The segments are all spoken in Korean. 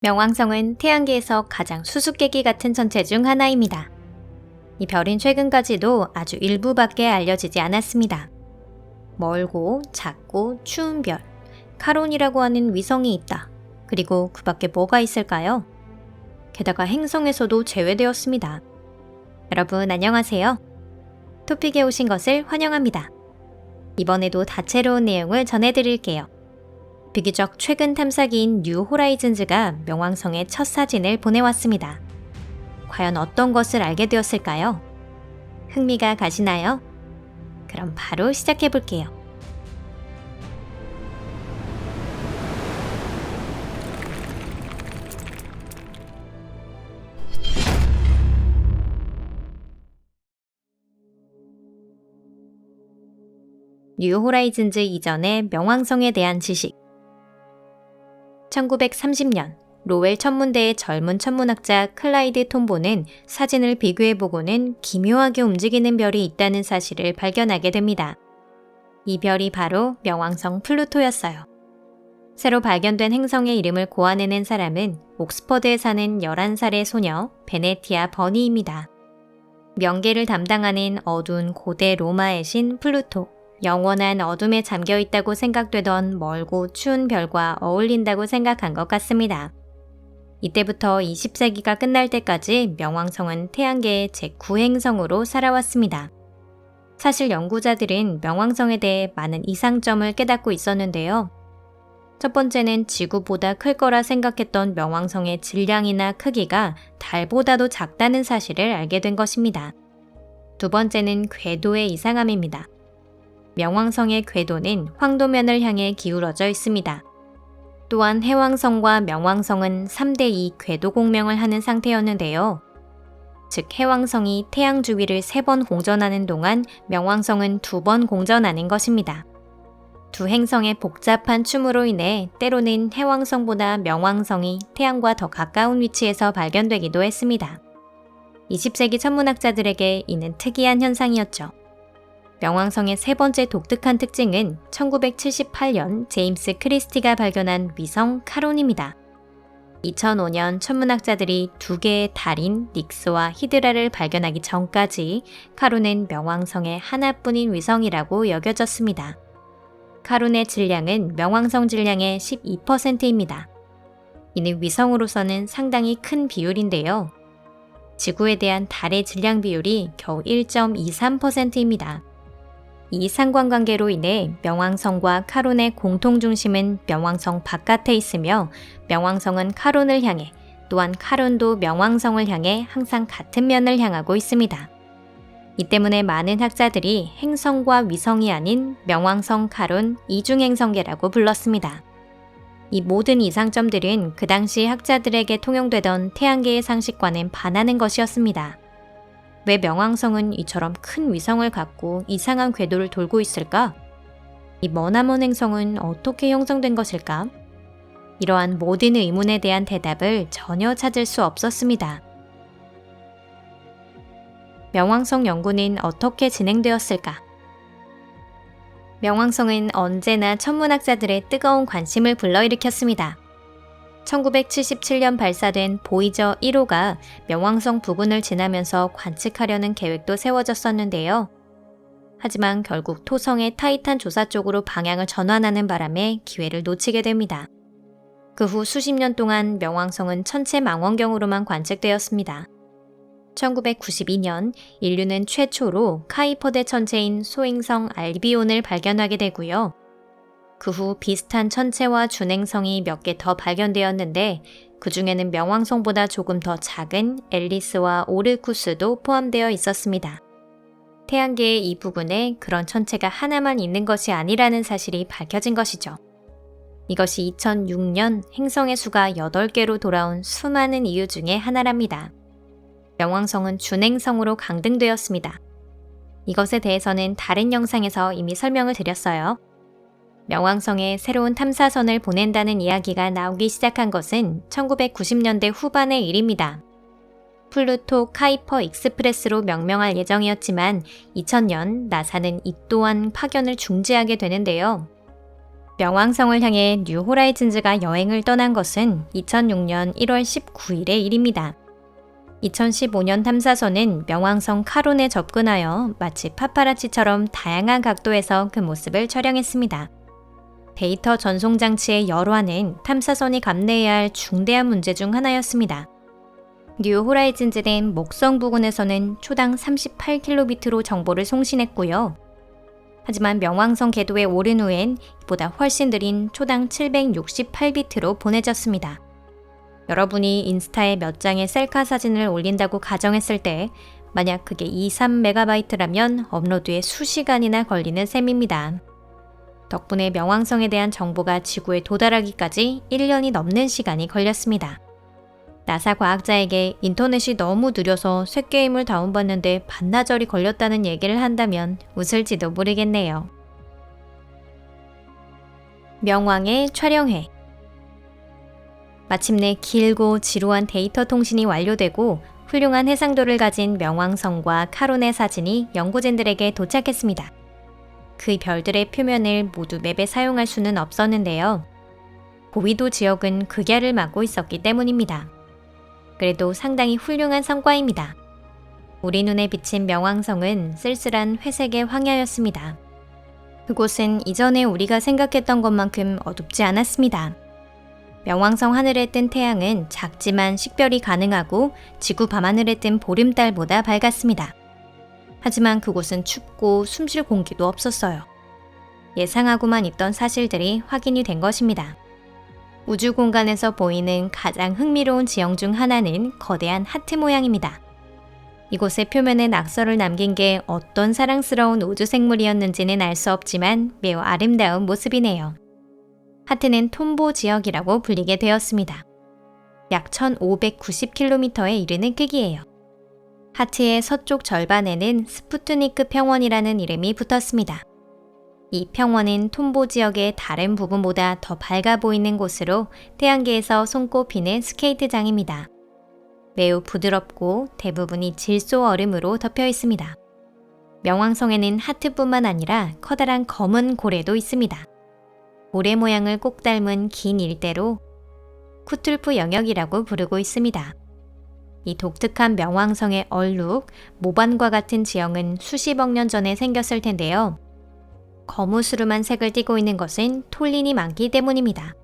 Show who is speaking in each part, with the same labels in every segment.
Speaker 1: 명왕성은 태양계에서 가장 수수께끼 같은 천체 중 하나입니다. 이 별인 최근까지도 아주 일부밖에 알려지지 않았습니다. 멀고 작고 추운 별, 카론이라고 하는 위성이 있다. 그리고 그 밖에 뭐가 있을까요? 게다가 행성에서도 제외되었습니다. 여러분 안녕하세요. 토픽에 오신 것을 환영합니다. 이번에도 다채로운 내용을 전해드릴게요. 비교적 최근 탐사기인 뉴 호라이즌즈가 명왕성의 첫 사진을 보내왔습니다. 과연 어떤 것을 알게 되었을까요? 흥미가 가시나요? 그럼 바로 시작해볼게요. 뉴 호라이즌즈 이전의 명왕성에 대한 지식. 1930년 로웰 천문대의 젊은 천문학자 클라이드 톰보는 사진을 비교해보고는 기묘하게 움직이는 별이 있다는 사실을 발견하게 됩니다. 이 별이 바로 명왕성 플루토였어요. 새로 발견된 행성의 이름을 고안해낸 사람은 옥스퍼드에 사는 11살의 소녀 베네티아 버니입니다. 명계를 담당하는 어두운 고대 로마의 신 플루토, 영원한 어둠에 잠겨있다고 생각되던 멀고 추운 별과 어울린다고 생각한 것 같습니다. 이때부터 20세기가 끝날 때까지 명왕성은 태양계의 제9행성으로 살아왔습니다. 사실 연구자들은 명왕성에 대해 많은 이상점을 깨닫고 있었는데요. 첫 번째는 지구보다 클 거라 생각했던 명왕성의 질량이나 크기가 달보다도 작다는 사실을 알게 된 것입니다. 두 번째는 궤도의 이상함입니다. 명왕성의 궤도는 황도면을 향해 기울어져 있습니다. 또한 해왕성과 명왕성은 3대2 궤도 공명을 하는 상태였는데요. 즉 해왕성이 태양 주위를 3번 공전하는 동안 명왕성은 2번 공전하는 것입니다. 두 행성의 복잡한 춤으로 인해 때로는 해왕성보다 명왕성이 태양과 더 가까운 위치에서 발견되기도 했습니다. 20세기 천문학자들에게 이는 특이한 현상이었죠. 명왕성의 세 번째 독특한 특징은 1978년 제임스 크리스티가 발견한 위성 카론입니다. 2005년 천문학자들이 2개의 달인 닉스와 히드라를 발견하기 전까지 카론은 명왕성의 하나뿐인 위성이라고 여겨졌습니다. 카론의 질량은 명왕성 질량의 12%입니다. 이는 위성으로서는 상당히 큰 비율인데요. 지구에 대한 달의 질량 비율이 겨우 1.23%입니다. 이 상관관계로 인해 명왕성과 카론의 공통중심은 명왕성 바깥에 있으며 명왕성은 카론을 향해 또한 카론도 명왕성을 향해 항상 같은 면을 향하고 있습니다. 이 때문에 많은 학자들이 행성과 위성이 아닌 명왕성 카론 이중행성계라고 불렀습니다. 이 모든 이상점들은 그 당시 학자들에게 통용되던 태양계의 상식과는 반하는 것이었습니다. 왜 명왕성은 이처럼 큰 위성을 갖고 이상한 궤도를 돌고 있을까? 이 머나먼 행성은 어떻게 형성된 것일까? 이러한 모든 의문에 대한 대답을 전혀 찾을 수 없었습니다. 명왕성 연구는 어떻게 진행되었을까? 명왕성은 언제나 천문학자들의 뜨거운 관심을 불러일으켰습니다. 1977년 발사된 보이저 1호가 명왕성 부근을 지나면서 관측하려는 계획도 세워졌었는데요. 하지만 결국 토성의 타이탄 조사 쪽으로 방향을 전환하는 바람에 기회를 놓치게 됩니다. 그 후 수십 년 동안 명왕성은 천체 망원경으로만 관측되었습니다. 1992년 인류는 최초로 카이퍼대 천체인 소행성 알비온을 발견하게 되고요. 그 후 비슷한 천체와 준행성이 몇 개 더 발견되었는데 그 중에는 명왕성보다 조금 더 작은 앨리스와 오르쿠스도 포함되어 있었습니다. 태양계의 이 부분에 그런 천체가 하나만 있는 것이 아니라는 사실이 밝혀진 것이죠. 이것이 2006년 행성의 수가 8개로 돌아온 수많은 이유 중에 하나랍니다. 명왕성은 준행성으로 강등되었습니다. 이것에 대해서는 다른 영상에서 이미 설명을 드렸어요. 명왕성에 새로운 탐사선을 보낸다는 이야기가 나오기 시작한 것은 1990년대 후반의 일입니다. 플루토 카이퍼 익스프레스로 명명할 예정이었지만 2000년 나사는 이 또한 파견을 중지하게 되는데요. 명왕성을 향해 뉴 호라이즌즈가 여행을 떠난 것은 2006년 1월 19일의 일입니다. 2015년 탐사선은 명왕성 카론에 접근하여 마치 파파라치처럼 다양한 각도에서 그 모습을 촬영했습니다. 데이터 전송 장치의 열화는 탐사선이 감내해야 할 중대한 문제 중 하나였습니다. 뉴 호라이즌즈는 목성 부근에서는 초당 38kb로 정보를 송신했고요. 하지만 명왕성 궤도에 오른 후엔 이보다 훨씬 느린 초당 768bt로 보내졌습니다. 여러분이 인스타에 몇 장의 셀카 사진을 올린다고 가정했을 때 만약 그게 23MB라면 업로드에 수시간이나 걸리는 셈입니다. 덕분에 명왕성에 대한 정보가 지구에 도달하기까지 1년이 넘는 시간이 걸렸습니다. 나사 과학자에게 인터넷이 너무 느려서 새 게임을 다운받는데 반나절이 걸렸다는 얘기를 한다면 웃을지도 모르겠네요. 명왕의 촬영회. 마침내 길고 지루한 데이터 통신이 완료되고 훌륭한 해상도를 가진 명왕성과 카론의 사진이 연구진들에게 도착했습니다. 그 별들의 표면을 모두 맵에 사용할 수는 없었는데요. 고위도 지역은 극야를 막고 있었기 때문입니다. 그래도 상당히 훌륭한 성과입니다. 우리 눈에 비친 명왕성은 쓸쓸한 회색의 황야였습니다. 그곳은 이전에 우리가 생각했던 것만큼 어둡지 않았습니다. 명왕성 하늘에 뜬 태양은 작지만 식별이 가능하고 지구 밤하늘에 뜬 보름달보다 밝았습니다. 하지만 그곳은 춥고 숨쉴 공기도 없었어요. 예상하고만 있던 사실들이 확인이 된 것입니다. 우주 공간에서 보이는 가장 흥미로운 지형 중 하나는 거대한 하트 모양입니다. 이곳의 표면에 낙서를 남긴 게 어떤 사랑스러운 우주 생물이었는지는 알 수 없지만 매우 아름다운 모습이네요. 하트는 톰보 지역이라고 불리게 되었습니다. 약 1590km에 이르는 크기예요. 하트의 서쪽 절반에는 스푸트니크 평원이라는 이름이 붙었습니다. 이 평원은 톰보 지역의 다른 부분보다 더 밝아 보이는 곳으로 태양계에서 손꼽히는 스케이트장입니다. 매우 부드럽고 대부분이 질소 얼음으로 덮여 있습니다. 명왕성에는 하트뿐만 아니라 커다란 검은 고래도 있습니다. 고래 모양을 꼭 닮은 긴 일대로 쿠툴프 영역이라고 부르고 있습니다. 이 독특한 명왕성의 얼룩, 모반과 같은 지형은 수십억 년 전에 생겼을 텐데요. 거무스름한 색을 띠고 있는 것은 톨린이 많기 때문입니다.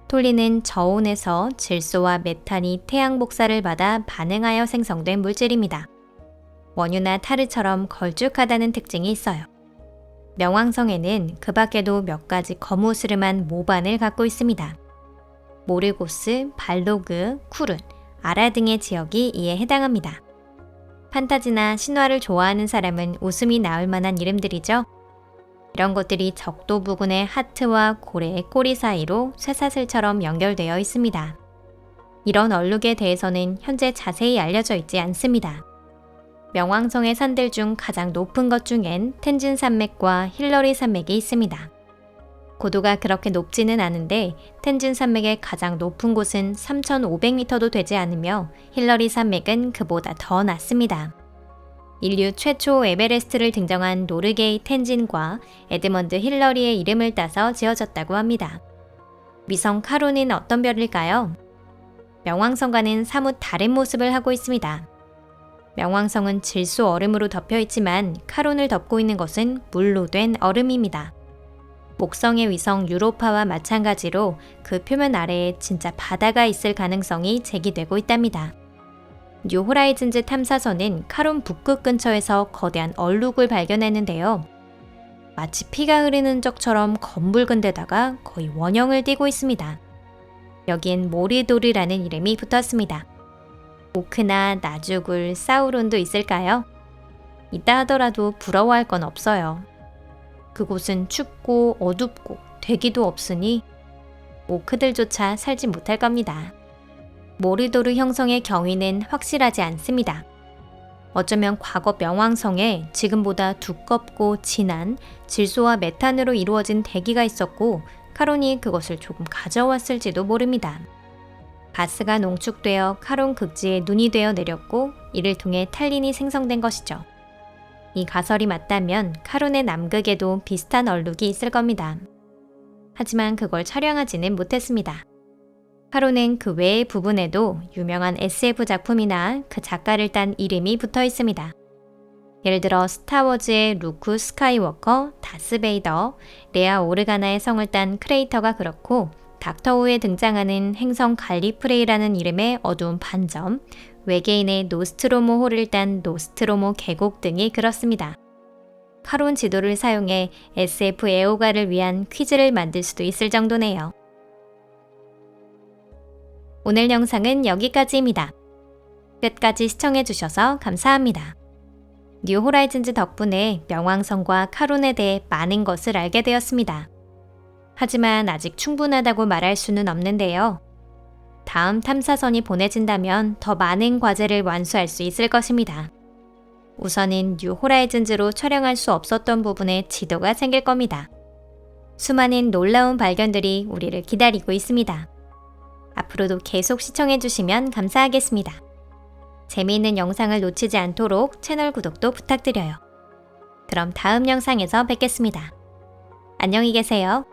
Speaker 1: 톨린은 저온에서 질소와 메탄이 태양 복사를 받아 반응하여 생성된 물질입니다. 원유나 타르처럼 걸쭉하다는 특징이 있어요. 명왕성에는 그 밖에도 몇 가지 거무스름한 모반을 갖고 있습니다. 모르고스, 발로그, 쿠룬, 아라 등의 지역이 이에 해당합니다. 판타지나 신화를 좋아하는 사람은 웃음이 나올 만한 이름들이죠. 이런 것들이 적도 부근의 하트와 고래의 꼬리 사이로 쇠사슬처럼 연결되어 있습니다. 이런 얼룩에 대해서는 현재 자세히 알려져 있지 않습니다. 명왕성의 산들 중 가장 높은 것 중엔 텐진 산맥과 힐러리 산맥이 있습니다. 고도가 그렇게 높지는 않은데 텐진 산맥의 가장 높은 곳은 3,500m도 되지 않으며 힐러리 산맥은 그보다 더 낮습니다. 인류 최초 에베레스트를 등정한 노르게이 텐진과 에드먼드 힐러리의 이름을 따서 지어졌다고 합니다. 위성 카론은 어떤 별일까요? 명왕성과는 사뭇 다른 모습을 하고 있습니다. 명왕성은 질소 얼음으로 덮여 있지만 카론을 덮고 있는 것은 물로 된 얼음입니다. 목성의 위성 유로파와 마찬가지로 그 표면 아래에 진짜 바다가 있을 가능성이 제기되고 있답니다. 뉴 호라이즌즈 탐사선은 카론 북극 근처에서 거대한 얼룩을 발견했는데요. 마치 피가 흐르는 적처럼 검붉은 데다가 거의 원형을 띠고 있습니다. 여기엔 모리도르라는 이름이 붙었습니다. 오크나 나주굴, 사우론도 있을까요? 있다 하더라도 부러워할 건 없어요. 그곳은 춥고 어둡고 대기도 없으니 오크들조차 살지 못할 겁니다. 모리도르 형성의 경위는 확실하지 않습니다. 어쩌면 과거 명왕성에 지금보다 두껍고 진한 질소와 메탄으로 이루어진 대기가 있었고 카론이 그것을 조금 가져왔을지도 모릅니다. 가스가 농축되어 카론 극지에 눈이 되어 내렸고 이를 통해 탈린이 생성된 것이죠. 이 가설이 맞다면 카론의 남극에도 비슷한 얼룩이 있을 겁니다. 하지만 그걸 촬영하지는 못했습니다. 카로는 그 외의 부분에도 유명한 SF 작품이나 그 작가를 딴 이름이 붙어 있습니다. 예를 들어 스타워즈의 루크 스카이워커, 다스베이더, 레아 오르가나의 성을 딴 크레이터가 그렇고 닥터우에 등장하는 행성 갈리프레이라는 이름의 어두운 반점, 외계인의 노스트로모 호를 딴 노스트로모 계곡 등이 그렇습니다. 카론 지도를 사용해 SF 애호가를 위한 퀴즈를 만들 수도 있을 정도네요. 오늘 영상은 여기까지입니다. 끝까지 시청해주셔서 감사합니다. 뉴 호라이즌즈 덕분에 명왕성과 카론에 대해 많은 것을 알게 되었습니다. 하지만 아직 충분하다고 말할 수는 없는데요. 다음 탐사선이 보내진다면 더 많은 과제를 완수할 수 있을 것입니다. 우선은 뉴 호라이즌즈로 촬영할 수 없었던 부분에 지도가 생길 겁니다. 수많은 놀라운 발견들이 우리를 기다리고 있습니다. 앞으로도 계속 시청해주시면 감사하겠습니다. 재미있는 영상을 놓치지 않도록 채널 구독도 부탁드려요. 그럼 다음 영상에서 뵙겠습니다. 안녕히 계세요.